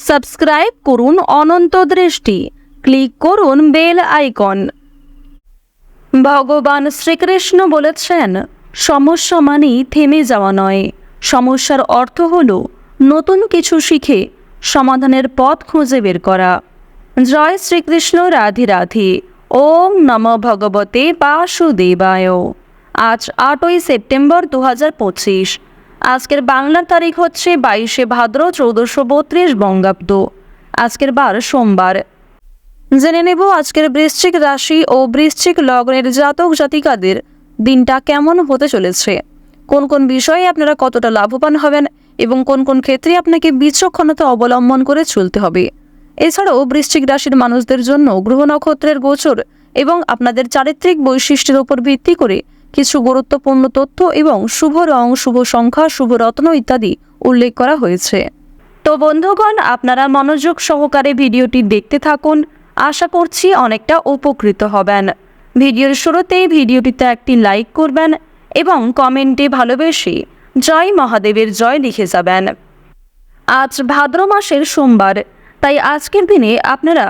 Subscribe করুন অনন্ত দৃষ্টি, click করুন বেল আইকন। ভগবান শ্রীকৃষ্ণ বলেছেন, সমস্যা মানেই থেমে যাওয়া নয়, সমস্যার অর্থ হলো নতুন কিছু শিখে সমাধানের পথ খুঁজে বের করা। জয় শ্রীকৃষ্ণ, রাধে রাধে। ওম নমঃ ভগবতে বাসুদেবায়। আজ 8ই সেপ্টেম্বর 2025। আজকের বাংলার তারিখ হচ্ছে 22শে ভাদ্র 1432 বঙ্গাব্দ। আজকের বার সোমবার। জেনে নেব আজকের বৃশ্চিক রাশি ও বৃশ্চিক লগ্নের জাতক জাতিকাদের দিনটা কেমন হতে চলেছে, কোন কোন বিষয়ে আপনারা কতটা লাভবান হবেন এবং কোন কোন ক্ষেত্রে আপনাকে বিচক্ষণতা অবলম্বন করে চলতে হবে। এছাড়াও বৃশ্চিক রাশির মানুষদের জন্য গ্রহ নক্ষত্রের গোচর এবং আপনাদের চারিত্রিক বৈশিষ্ট্যের উপর ভিত্তি করে কিছু গুরুত্বপূর্ণ তথ্য এবং শুভ রং, শুভ সংখ্যা, শুভ রত্ন ইত্যাদি উল্লেখ করা হয়েছে। তো বন্ধুগণ, আপনারা মনোযোগ সহকারে ভিডিওটি দেখতে থাকুন। আশা করছি অনেকটা উপকৃত হবেন। ভিডিওর শুরুতেই ভিডিওটিতে একটি লাইক করবেন এবং কমেন্টে ভালোবেসে জয় মহাদেবের জয় লিখে যাবেন। আজ ভাদ্র মাসের সোমবার, তাই আজকের দিনে আপনারা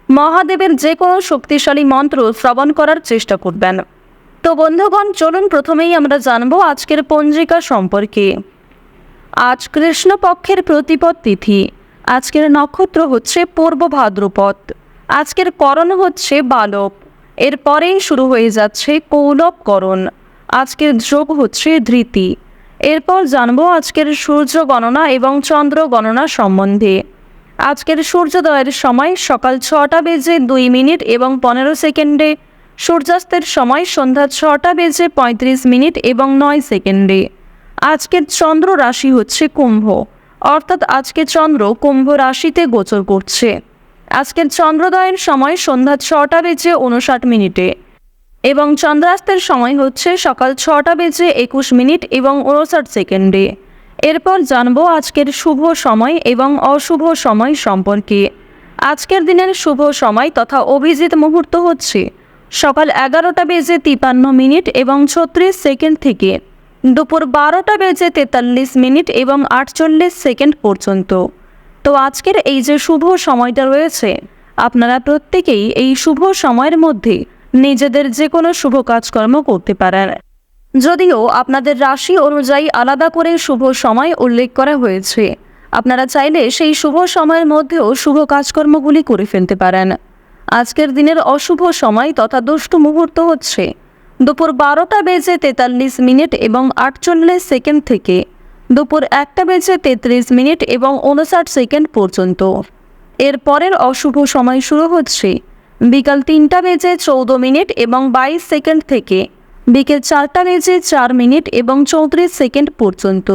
মহাদেবের যে কোনো শক্তিশালী মন্ত্র শ্রবণ করার চেষ্টা করবেন। তো বন্ধুগণ, চলুন প্রথমেই আমরা জানব আজকের পঞ্জিকা সম্পর্কে। আজ কৃষ্ণপক্ষের প্রতিপদ তিথি। আজকের নক্ষত্র হচ্ছে পূর্ব ভাদ্রপদ। আজকের করণ হচ্ছে বালব। এরপরেই শুরু হয়ে যাচ্ছে কৌলবকরণ। আজকের যোগ হচ্ছে ধৃতি। এরপর জানবো আজকের সূর্য গণনা এবং চন্দ্র গণনা সম্বন্ধে। আজকের সূর্যোদয়ের সময় সকাল 6টা বেজে 2 মিনিট এবং 15 সেকেন্ডে, সূর্যাস্তের সময় সন্ধ্যা 6টা বেজে 35 মিনিট এবং 9 সেকেন্ডে। আজকের চন্দ্র রাশি হচ্ছে কুম্ভ, অর্থাৎ আজকে চন্দ্র কুম্ভ রাশিতে গোচর করছে। আজকের চন্দ্রোদয়ের সময় সন্ধ্যা 6টা বেজে 59 মিনিটে এবং চন্দ্রাস্তের সময় হচ্ছে সকাল 6টা বেজে 21 মিনিট এবং 59 সেকেন্ডে। এরপর জানবো আজকের শুভ সময় এবং অশুভ সময় সম্পর্কে। আজকের দিনের শুভ সময় তথা অভিজিৎ মুহূর্ত হচ্ছে সকাল 11টা বেজে 53 মিনিট এবং 36 সেকেন্ড থেকে দুপুর 12টা বেজে 43 মিনিট এবং 48 সেকেন্ড পর্যন্ত। তো আজকের এই যে শুভ সময়টা রয়েছে, আপনারা প্রত্যেকেই এই শুভ সময়ের মধ্যে নিজেদের যে কোনো শুভ কাজকর্ম করতে পারেন। যদিও আপনাদের রাশি অনুযায়ী আলাদা করে শুভ সময় উল্লেখ করা হয়েছে, আপনারা চাইলে সেই শুভ সময়ের মধ্যেও শুভ কাজকর্মগুলি করে ফেলতে পারেন। আজকের দিনের অশুভ সময় তথা দুষ্ট মুহূর্ত হচ্ছে দুপুর 12টা বেজে 43 মিনিট এবং 48 সেকেন্ড থেকে দুপুর 1টা বেজে 33 মিনিট এবং 59 সেকেন্ড পর্যন্ত। এর পরের অশুভ সময় শুরু হচ্ছে বিকাল 3টা বেজে 14 মিনিট এবং 22 সেকেন্ড থেকে বিকেল 4টা বেজে 4 মিনিট এবং 34 সেকেন্ড পর্যন্ত।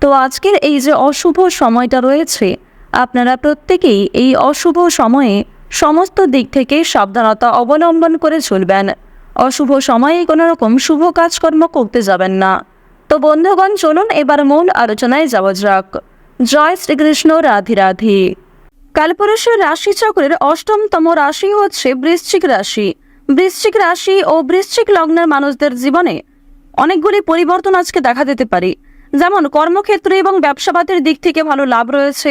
তো আজকের এই যে অশুভ সময়টা রয়েছে, আপনারা প্রত্যেকেই এই অশুভ সময়ে সমস্ত দিক থেকে সাবধানতা অবলম্বন করে চলবেন। অশুভ সময়ে কোনো রকম শুভ কাজকর্ম করতে যাবেন না। তো বন্ধুগণ, চলুন এবার মূল আলোচনায় যাওয়া যাক। জয় শ্রীকৃষ্ণ, রাধে রাধে। কালপুরুষের রাশিচক্রের 8মতম রাশি হচ্ছে বৃশ্চিক রাশি। বৃশ্চিক রাশি ও বৃশ্চিক লগ্নের মানুষদের জীবনে অনেকগুলি পরিবর্তন আজকে দেখা দিতে পারে। যেমন কর্মক্ষেত্রে এবং ব্যবসাপাতির দিক থেকে ভালো লাভ রয়েছে।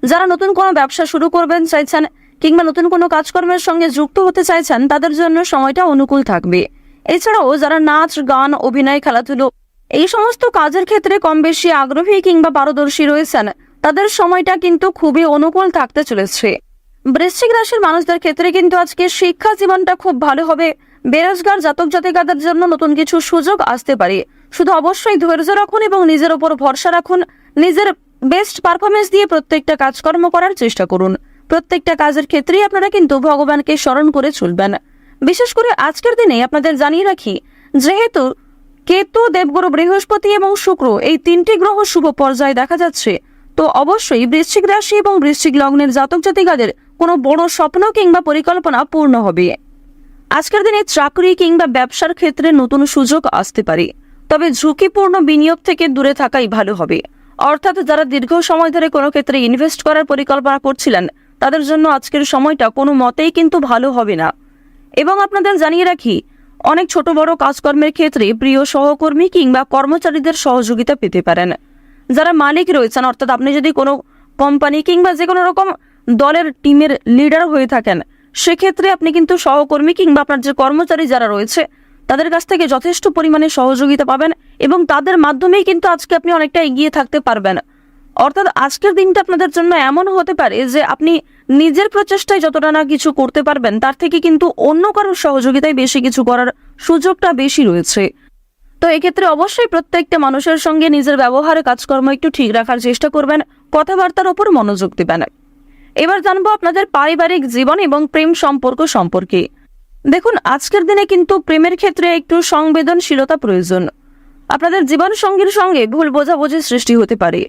যারা নতুন কোনো ব্যবসা শুরু করবেন চাইছেন কিংবা নতুন কোনো কাজকর্মের সঙ্গে যুক্ত হতে চাইছেন, তাদের জন্য সময়টা অনুকূল থাকবে। এছাড়াও যারা নাচ, গান, অভিনয়, খেলাধুলো এই সমস্ত কাজের ক্ষেত্রে কম বেশি আগ্রহী কিংবা পারদর্শী রয়েছেন, তাদের সময়টা কিন্তু খুবই অনুকূল থাকতে চলেছে। বৃশ্চিক রাশির মানুষদের ক্ষেত্রে কিন্তু আজকে শিক্ষা জীবনটা খুব ভালো হবে। বেরোজগার জাতক জাতিকাদের জন্য নতুন কিছু সুযোগ আসতে পারে। শুধু অবশ্যই ধৈর্য রাখুন এবং নিজের উপর ভরসা রাখুন। নিজের বেস্ট পারফরমেন্স দিয়ে প্রত্যেকটা কাজকর্ম করার চেষ্টা করুন। প্রত্যেকটা কাজের ক্ষেত্রেই আপনারা কিন্তু ভগবানকে স্মরণ করে চলবেন। বিশেষ করে আজকের দিনে আপনাদের জানিয়ে রাখি, যেহেতু কেতু, দেবগুরু বৃহস্পতি এবং শুক্র এই 3টি গ্রহ শুভ পর্যায়ে দেখা যাচ্ছে, তো অবশ্যই বৃশ্চিক রাশি এবং বৃশ্চিক লগ্নের জাতক জাতিকাদের কোনো বড় স্বপ্ন কিংবা পরিকল্পনা পূর্ণ হবে। আজকের দিনে চাকরি কিংবা ব্যবসার ক্ষেত্রে নতুন সুযোগ আসতে পারে, তবে ঝুঁকিপূর্ণ বিনিয়োগ থেকে দূরে থাকাই ভালো হবে। অর্থাৎ যারা দীর্ঘ সময় ধরে কোনো ক্ষেত্রে ইনভেস্ট করার পরিকল্পনা করছিলেন, তাদের জন্য আজকের সময়টা কোনো মতেই কিন্তু ভালো হবে না। এবং আপনাদের জানিয়ে রাখি, অনেক ছোট বড় কাজকর্মের ক্ষেত্রে প্রিয় সহকর্মী কিংবা কর্মচারীদের সহযোগিতা পেতে পারেন। যারা মালিক রয়েছেন, অর্থাৎ আপনি যদি কোনো কোম্পানি কিংবা যে কোনো রকম দলের টিমের লিডার হয়ে থাকেন, সেক্ষেত্রে আপনি কিন্তু সহকর্মী কিংবা আপনার যে কর্মচারী যারা রয়েছে তাদের কাছ থেকে যথেষ্ট পরিমাণে সহযোগিতা পাবেন এবং তাদের মাধ্যমেই কিন্তু আজকে আপনি অনেকটা এগিয়ে থাকতে পারবেন। অর্থাৎ আজকের দিনটা আপনাদের জন্য এমন হতে পারে যে আপনি নিজের প্রচেষ্টায় যতটা না কিছু করতে পারবেন তার থেকে কিন্তু অন্য কারোর সহযোগিতায় বেশি কিছু করার সুযোগটা বেশি রয়েছে। তো এক্ষেত্রে অবশ্যই প্রত্যেকটা মানুষের সঙ্গে নিজের ব্যবহারে কাজকর্ম একটু ঠিক রাখার চেষ্টা করবেন, কথাবার্তার উপর মনোযোগ দিবেন। এবার জানবো আপনাদের পারিবারিক জীবন এবং প্রেম সম্পর্ক সম্পর্কে। দেখুন, আজকের দিনে কিন্তু প্রেমের ক্ষেত্রে একটু সংবেদনশীলতা প্রয়োজন। আপনাদের জীবন সঙ্গীর সঙ্গে ভুল বোঝাবুঝির সৃষ্টি হতে পারে।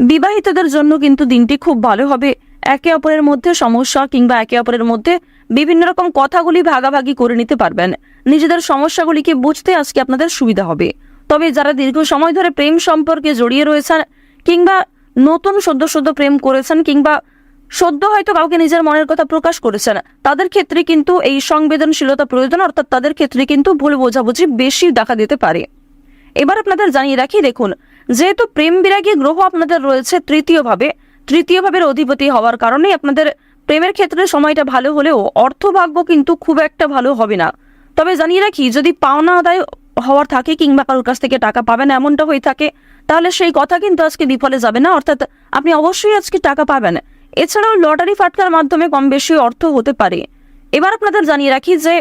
বিবাহিতদের জন্য কিন্তু দিনটি খুব ভালো হবে। একে অপরের মধ্যে সমস্যা কিংবা একে অপরের মধ্যে বিভিন্ন রকম কথাগুলি ভাগাভাগি করে নিতে পারবেন। নিজেদের সমস্যাগুলিকে বুঝতে আজকে আপনাদের সুবিধা হবে। তবে যারা দীর্ঘ সময় ধরে প্রেম সম্পর্কে জড়িয়ে রয়েছেন কিংবা নতুন সদ্য প্রেম করেছেন কিংবা সদ্য হয়তো কাউকে নিজের মনের কথা প্রকাশ করেছেন, তাদের ক্ষেত্রে কিন্তু এই সংবেদনশীলতা প্রয়োজন। অর্থাৎ তাদের ক্ষেত্রে কিন্তু ভুল বোঝাবুঝি বেশি দেখা দিতে পারে। এবার আপনাদের জানিয়ে রাখি, দেখুন, যেহেতু প্রেম বিরাগী গ্রহ আপনাদের রয়েছে তৃতীয় ভাবের অধিপতি হওয়ার কারণে আপনাদের প্রেমের ক্ষেত্রে সময়টা ভালো হলেও অর্থভাগ্য কিন্তু খুব একটা ভালো হবে না। তবে জানিয়ে রাখি, যদি পাওনা আদায় হওয়ার থাকে কিংবা কারোর কাছ থেকে টাকা পাবেন এমনটা হয়ে থাকে, তাহলে সেই কথা কিন্তু আজকে বিফলে যাবে না। অর্থাৎ আপনি অবশ্যই আজকে টাকা পাবেন। এছাড়াও লটারি ফাটকার মাধ্যমে কম বেশি অর্থ হতে পারে। এবার আপনাদের জানিয়ে রাখি যে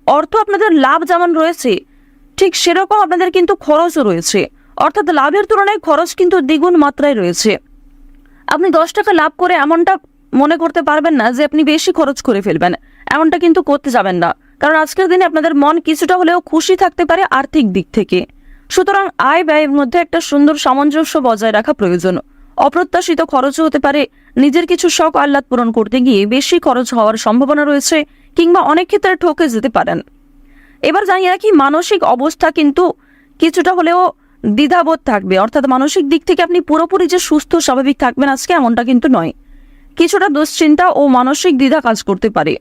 অর্থ আপনাদের লাভ যেমন রয়েছে ঠিক সেরকম আপনাদের কিন্তু খরচও রয়েছে। অর্থাৎ লাভের তুলনায় খরচ কিন্তু দ্বিগুণ মাত্রায় রয়েছে। আপনি 10 টাকা লাভ করে এমনটা মনে করতে পারবেন না যে আপনি বেশি খরচ করে ফেলবেন, এমনটা কিন্তু করতে যাবেন না। কারণ আজকের দিনে আপনাদের মন কিছুটা হলেও খুশি থাকতে পারে আর্থিক দিক থেকে। সুতরাং আয় ব্যয়ের মধ্যে একটা সুন্দর সামঞ্জস্য বজায় রাখা প্রয়োজন। অপ্রত্যাশিত খরচও হতে পারে। নিজের কিছু শখ আহ্লাদ পূরণ করতে গিয়ে বেশি খরচ হওয়ার সম্ভাবনা রয়েছে কিংবা অনেক ক্ষেত্রে ঠকে যেতে পারেন। এবার জানিয়ে রাখি, মানসিক অবস্থা কিন্তু কিছুটা হলেও দ্বিধাবোধ থাকবে। অর্থাৎ মানসিক দিক থেকে আপনি পুরোপুরি যে সুস্থ স্বাভাবিক থাকবেন আজকে এমনটা কিন্তু নয়। কিছুটা দুশ্চিন্তা ও মানসিক দ্বিধা কাজ করতে পারে,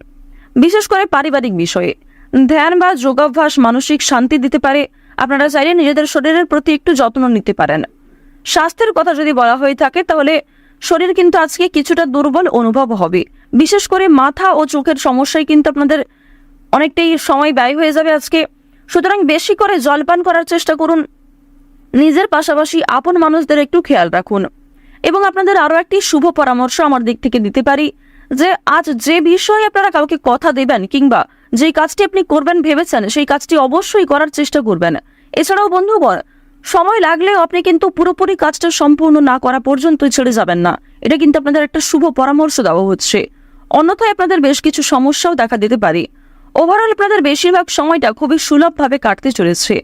বিশেষ করে পারিবারিক বিষয়ে। ধ্যান বা যোগাভ্যাস মানসিক শান্তি দিতে পারে। আপনারা চাইলে নিজেদের শরীরের প্রতি একটু যত্ন নিতে পারেন। স্বাস্থ্যের কথা যদি বলা হয়ে থাকে তাহলে শরীর কিন্তু আজকে কিছুটা দুর্বল অনুভব হবে। বিশেষ করে মাথা ও চোখের সমস্যায় কিন্তু আপনাদের অনেকটাই সময় ব্যয় হয়ে যাবে আজকে। সুতরাং বেশি করে জলপান করার চেষ্টা করুন। নিজের পাশাপাশি আপন মানুষদের একটু খেয়াল রাখুন। এবং আপনাদের আরও একটি শুভ পরামর্শ আমার দিক থেকে দিতে পারি যে আজ যে বিষয়ে আপনারা কাউকে কথা দেবেন কিংবা যে কাজটি আপনি করবেন ভেবেছেন সেই কাজটি অবশ্যই করার চেষ্টা করবেন। এছাড়াও বন্ধুগণ, সময় লাগলেও আপনি কিন্তু পুরোপুরি কাজটা সম্পূর্ণ না করা পর্যন্ত ছেড়ে যাবেন না। এটা কিন্তু আপনাদের একটা শুভ পরামর্শ দেওয়া হচ্ছে। অন্যথায় আপনাদের বেশ কিছু সমস্যাও দেখা দিতে পারে। ওভারঅল আপনাদের বেশিরভাগ সময়টা খুবই সুলভভাবে কাটতে চলেছে।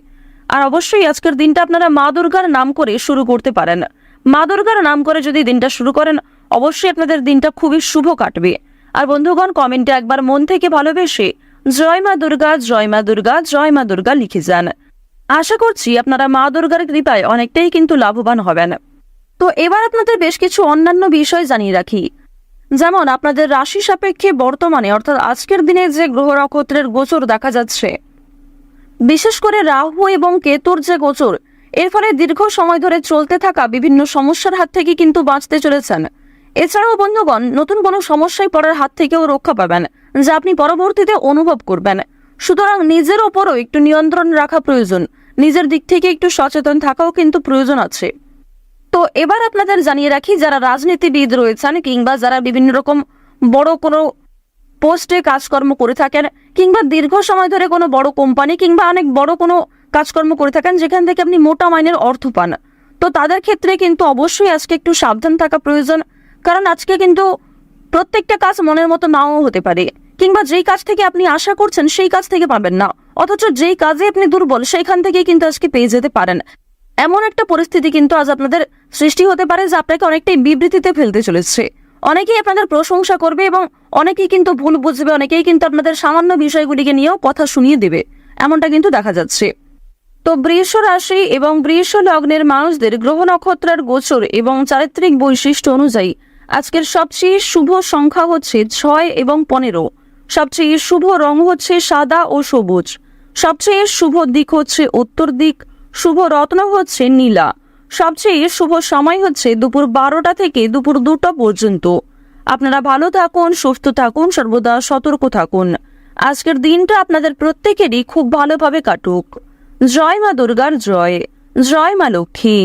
আর অবশ্যই আজকের দিনটা আপনারা মা দুর্গার নাম করে শুরু করতে পারেন। মা দুর্গার নাম করে যদি দিনটা শুরু করেন অবশ্যই আপনাদের দিনটা খুবই শুভ কাটবে। আর বন্ধুগণ, কমেন্টে একবার মন থেকে ভালোবেসে জয় মা দুর্গা, জয় মা দুর্গা, জয় মা দুর্গা লিখে যান। আশা করছি আপনারা মা দুর্গার কৃপায় অনেকটাই কিন্তু লাভবান হবেন। তো এবার আপনাদের বেশ কিছু অন্যান্য বিষয় জানিয়ে রাখি। যেমন আপনাদের রাশি সাপেক্ষে বর্তমানে অর্থাৎ আজকের দিনে যে গ্রহ নক্ষত্রের গোচর দেখা যাচ্ছে, বিশেষ করে রাহু এবং কেতুর যে গোচর, এর ফলে দীর্ঘ সময় ধরে চলতে থাকা বিভিন্ন সমস্যার হাত থেকে কিন্তু বাঁচতে চলেছেন। এছাড়াও বন্ধুগণ, নতুন কোনো সমস্যায় পড়ার হাত থেকেও রক্ষা পাবেন যা আপনি পরবর্তীতে অনুভব করবেন। সুতরাং নিজের ওপরও একটু নিয়ন্ত্রণ রাখা প্রয়োজন। নিজের দিক থেকে একটু সচেতন থাকাও কিন্তু প্রয়োজন আছে। তো এবার আপনাদের জানিয়ে রাখি, যারা রাজনীতিবিদ রয়েছেন কিংবা যারা বিভিন্ন রকম বড় কোনো পোস্টে কাজকর্ম করে থাকেন কিংবা দীর্ঘ সময় ধরে কোনো বড় কোম্পানি কিংবা অনেক বড় কোনো কাজকর্ম করে থাকেন যেখান থেকে আপনি মোটা মাইনের অর্থ পান, তো তাদের ক্ষেত্রে কিন্তু অবশ্যই আজকে একটু সাবধান থাকা প্রয়োজন। কারণ আজকে কিন্তু প্রত্যেকটা কাজ মনের মতো নাও হতে পারে কিংবা যেই কাজ থেকে আপনি আশা করছেন সেই কাজ থেকে পাবেন না, অথচ যেই কাজে আপনি দুর্বল সেইখান থেকে কিন্তু আজকে পেয়ে যেতে পারেন। এমন একটা পরিস্থিতি কিন্তু আজ আপনাদের সৃষ্টি হতে পারে যা আপনাকে অনেকটাই বিবৃতিতে ফেলতে চলেছে। অনেকেই আপনাদের প্রশংসা করবে এবং অনেকেই কিন্তু ভুল বুঝবে, অনেকেই কিন্তু আপনাদের সামান্য বিষয়গুলিকে নিয়েও কথা শুনিয়ে দেবে, এমনটা কিন্তু দেখা যাচ্ছে। তো বৃষ রাশি এবং বৃষ লগ্নের মানুষদের গ্রহ নক্ষত্রের গোচর এবং চারিত্রিক বৈশিষ্ট্য অনুযায়ী আজকের সবচেয়ে শুভ সংখ্যা হচ্ছে 6 এবং 15। সবচেয়ে শুভ রং হচ্ছে সাদা ও সবুজ। সবচেয়ে শুভ দিক হচ্ছে উত্তর দিক। শুভ রত্ন হচ্ছে নীলা। সবচেয়ে শুভ সময় হচ্ছে দুপুর 12টা থেকে দুপুর 2টা পর্যন্ত। আপনারা ভালো থাকুন, সুস্থ থাকুন, সর্বদা সতর্ক থাকুন। আজকের দিনটা আপনাদের প্রত্যেকেরই খুব ভালোভাবে কাটুক। জয় মা দুর্গার জয়, জয় মা লক্ষ্মী।